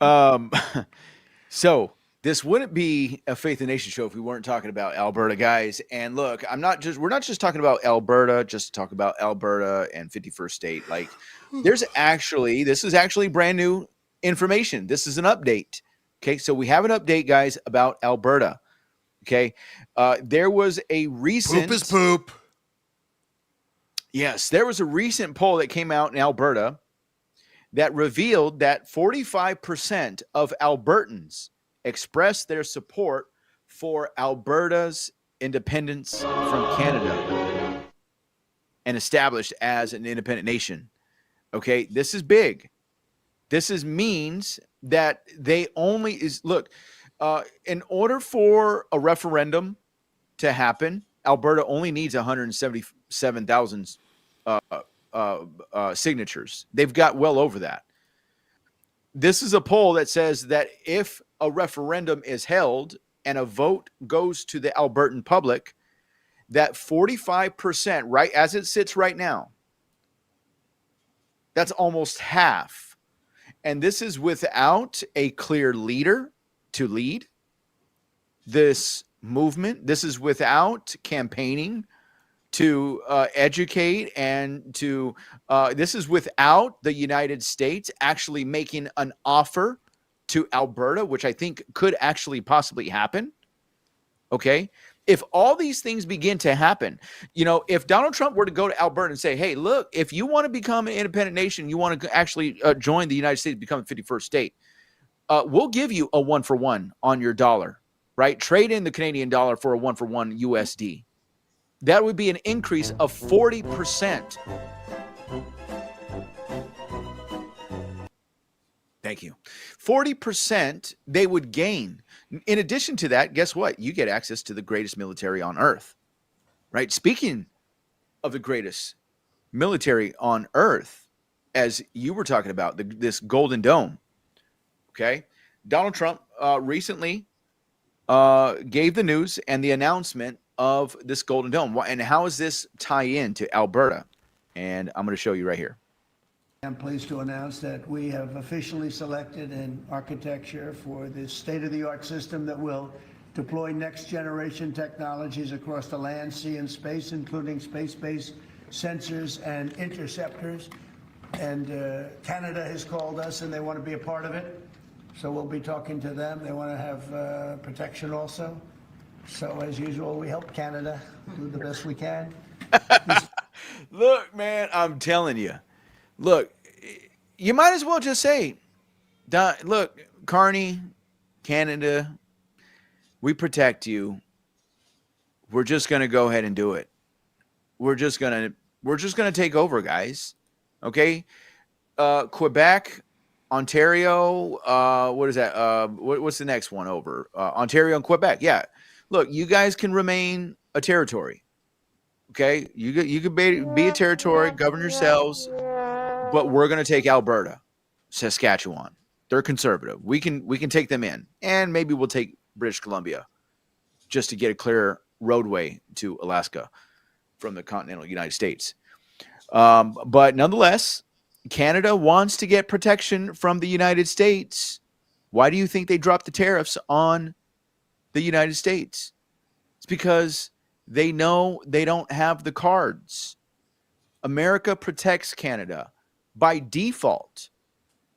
Um, so this wouldn't be a Faith and Nation show if we weren't talking about Alberta, guys. And look, we're not just talking about Alberta, just to talk about Alberta and 51st state. Like, this is actually brand new information. This is an update. Okay. So we have an update, guys, about Alberta. Okay. There was a recent. Poop is poop. Yes. There was a recent poll that came out in Alberta that revealed that 45% of Albertans expressed their support for Alberta's independence from Canada and established as an independent nation. Okay, this is big. Means that they only is look, in order for a referendum to happen, Alberta only needs 177,000 signatures. They've got well over that. This is a poll that says that if a referendum is held and a vote goes to the Albertan public, that 45%, right as it sits right now, that's almost half. And this is without a clear leader to lead this movement. This is without campaigning to educate and to this is without the United States actually making an offer to Alberta, which I think could actually possibly happen. Okay. If all these things begin to happen, if Donald Trump were to go to Alberta and say, hey, look, if you want to become an independent nation, you want to actually join the United States, become a 51st state, we'll give you a 1-for-1 on your dollar, right? Trade in the Canadian dollar for a 1-for-1 USD. That would be an increase of 40%. Thank you. 40% they would gain. In addition to that, guess what? You get access to the greatest military on earth, right? Speaking of the greatest military on earth, as you were talking about, this Golden Dome, okay? Donald Trump recently gave the news and the announcement of this Golden Dome. And how does this tie in to Alberta? And I'm going to show you right here. I'm pleased to announce that we have officially selected an architecture for this state-of-the-art system that will deploy next-generation technologies across the land, sea, and space, including space-based sensors and interceptors. And Canada has called us, and they want to be a part of it. So we'll be talking to them. They want to have protection also. So, as usual, we help Canada do the best we can. Look, man, I'm telling you. Look, you might as well just say, look, Carney, Canada, we protect you. We're just going to go ahead and do it. We're just going to take over, guys. Okay? Quebec, Ontario, what is that? What's the next one over? Ontario and Quebec. Yeah. Look, you guys can remain a territory. Okay? You could be a territory, govern yourselves. But we're going to take Alberta, Saskatchewan. They're conservative. We can take them in, and maybe we'll take British Columbia just to get a clear roadway to Alaska from the continental United States. But nonetheless, Canada wants to get protection from the United States. Why do you think they dropped the tariffs on the United States? It's because they know they don't have the cards. America protects Canada by default,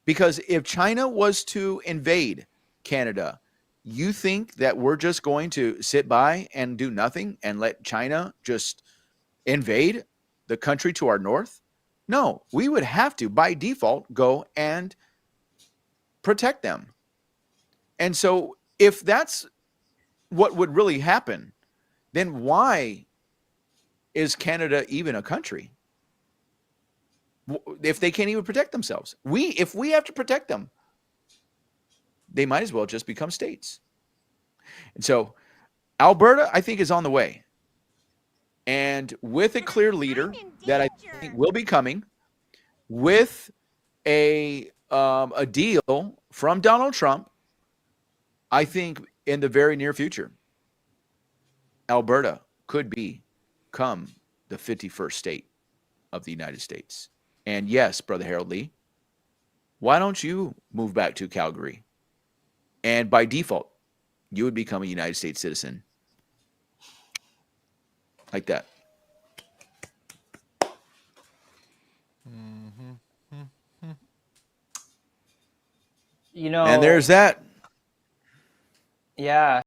because if China was to invade Canada, you think that we're just going to sit by and do nothing and let China just invade the country to our north? No, we would have to, by default, go and protect them. And so if that's what would really happen, then why is Canada even a country? If they can't even protect themselves, if we have to protect them, they might as well just become states. And so Alberta, I think, is on the way. And with a clear leader that I think will be coming, with a deal from Donald Trump, I think in the very near future, Alberta could become the 51st state of the United States. And yes, Brother Harold Lee, Why don't you move back to Calgary? And by default, you would become a United States citizen. Like that. You And know, there's that. yeah.